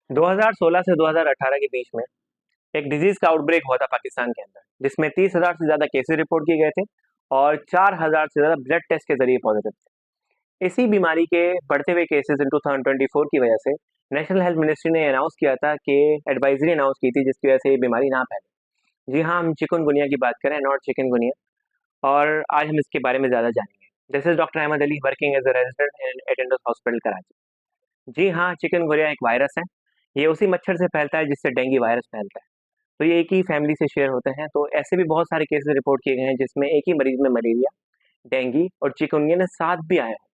2016 से 2018 के बीच में एक डिजीज का आउटब्रेक हुआ था पाकिस्तान के अंदर, जिसमें 30,000 से ज्यादा केसेस रिपोर्ट किए गए थे और 4,000 से ज्यादा ब्लड टेस्ट के जरिए पॉजिटिव थे। इसी बीमारी के बढ़ते हुए केसेस इन 2024 की वजह से नेशनल हेल्थ मिनिस्ट्री ने अनाउंस किया था कि एडवाइजरी अनाउंस की थी, जिसकी वजह से ये बीमारी ना फैले। जी हाँ, हम चिकनगुनिया की बात करें, नॉट चिकनगुनिया। और आज हम इसके बारे में ज्यादा जानेंगे। This is doctor Ahmad Ali, working as a resident in attenders hospital Karachi. जी हाँ, चिकनगुनिया एक वायरस है। ये उसी मच्छर से फैलता है जिससे डेंगू वायरस फैलता है। तो ये एक ही फैमिली से शेयर होते हैं। तो ऐसे भी बहुत सारे केसेस रिपोर्ट किए गए हैं जिसमें एक ही मरीज में मलेरिया, डेंगू और चिकनगुनिया ने साथ भी आया है।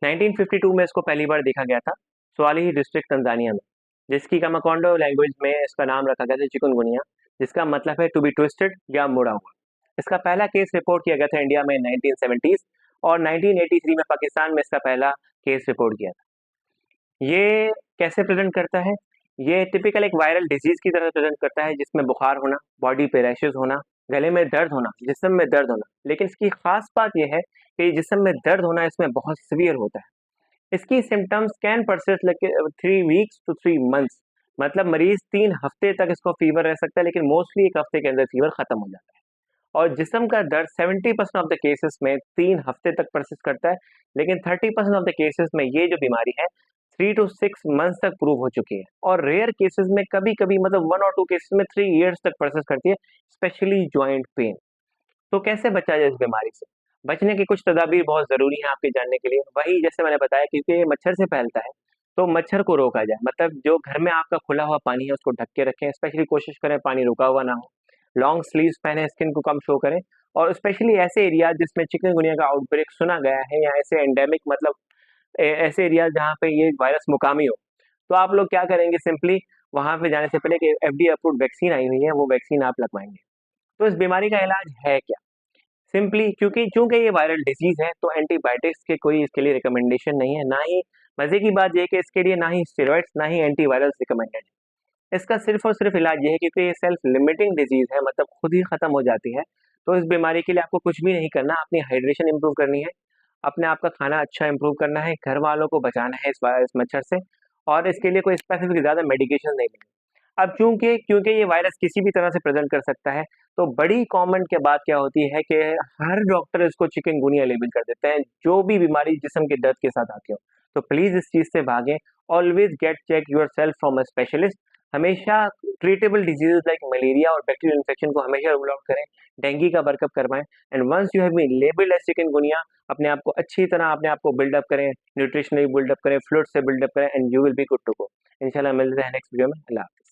1952 में इसको पहली बार देखा गया था, स्वालिही डिस्ट्रिक्ट तंजानिया में, जिसकी कामाकोंडो लैंग्वेज में इसका नाम रखा गया था चिकनगुनिया, जिसका मतलब है टू बी ट्विस्टेड या मुड़ा हुआ। इसका पहला केस रिपोर्ट किया गया था इंडिया में 1970s, और 1983 में पाकिस्तान में इसका पहला केस रिपोर्ट किया था। ये कैसे प्रेजेंट करता है? ये टिपिकल एक वायरल डिजीज की तरह प्रेजेंट करता है, जिसमें बुखार होना, बॉडी पे रैशेज होना, गले में दर्द होना, जिस्म में दर्द होना। लेकिन इसकी खास बात यह है कि जिस्म में दर्द होना इसमें बहुत सीवियर होता है। इसकी symptoms can persist like 3 weeks to 3 months. मतलब मरीज 3 हफ्ते तक इसको फीवर रह सकता है, लेकिन मोस्टली एक हफ्ते के अंदर फीवर खत्म हो जाता है। और जिस्म का दर्द 70% ऑफ द केसेस में 3 हफ्ते तक परसिस्ट करता है, लेकिन 30% ऑफ द केसेस में ये जो बीमारी है 3 to 6 मंथ्स तक प्रूव हो चुकी है। और रेयर केसेस में कभी कभी मतलब 1 और 2 केसेस में 3 years तक परसिस्ट करती है, स्पेशली ज्वाइंट पेन। तो कैसे बचा जाए इस बीमारी से? बचने की कुछ तदाबीर बहुत जरूरी है आपके जानने के लिए। वही जैसे मैंने बताया, क्योंकि ये मच्छर से फैलता है, तो मच्छर को रोका जाए। मतलब जो घर में आपका खुला हुआ पानी है उसको ढक के रखें, स्पेशली कोशिश करें पानी रुका हुआ ना हो। लॉन्ग स्लीव्स पहने, स्किन को कम शो करें। और स्पेशली ऐसे एरिया जिसमें चिकनगुनिया का आउटब्रेक सुना गया है, या ऐसे एंडेमिक मतलब ऐसे एरिया जहाँ पे ये वायरस मुकामी हो, तो आप लोग क्या करेंगे? सिंपली वहां पे जाने से पहले कि FDA अप्रूव्ड वैक्सीन आई हुई है, वो वैक्सीन आप लगवाएंगे। तो इस बीमारी का इलाज है क्या? सिंपली क्योंकि चूंकि ये वायरल डिजीज है, तो एंटीबायोटिक्स के कोई इसके लिए रिकमेंडेशन नहीं है, ना ही मजे की बात यह है कि इसके लिए ना ही स्टेरॉइड्स ना ही एंटीवायरल्स रिकमेंडेड है। इसका सिर्फ और सिर्फ इलाज ये है, क्योंकि ये सेल्फ लिमिटिंग डिजीज है, मतलब खुद ही खत्म हो जाती है। तो इस बीमारी के लिए आपको कुछ भी नहीं करना, अपनी हाइड्रेशन इंप्रूव करनी है, अपने आप का खाना अच्छा इंप्रूव करना है, घर वालों को बचाना है इस मच्छर से। और इसके लिए कोई स्पेसिफिक ज्यादा मेडिकेशन नहीं लेनी। अब चूंकि क्योंकि ये वायरस किसी भी तरह से प्रेजेंट कर सकता है, तो बड़ी कॉमन के बात क्या होती है कि हर डॉक्टर इसको चिकनगुनिया लेबल कर देते हैं, जो भी बीमारी जिस्म के दर्द के साथ आती हो। तो प्लीज इस चीज से भागें। Always get check yourself from a specialist. हमेशा ट्रीटेबल डिजीज लाइक मलेरिया और बैक्टीरियल इन्फेक्शन को हमेशा रूल आउट करें, डेंगू का वर्कअप करवाएं। And once you have been labelled as chikungunya, अपने आप को अच्छी तरह अपने आप को बिल्डअप करें, न्यूट्रिशनली बिल्डअप करें, फ्लूइड से बिल्डअप करें, and you will be good to go. इंशाल्लाह मिलते हैं नेक्स्ट वीडियो में। अल्लाह हाफिज़।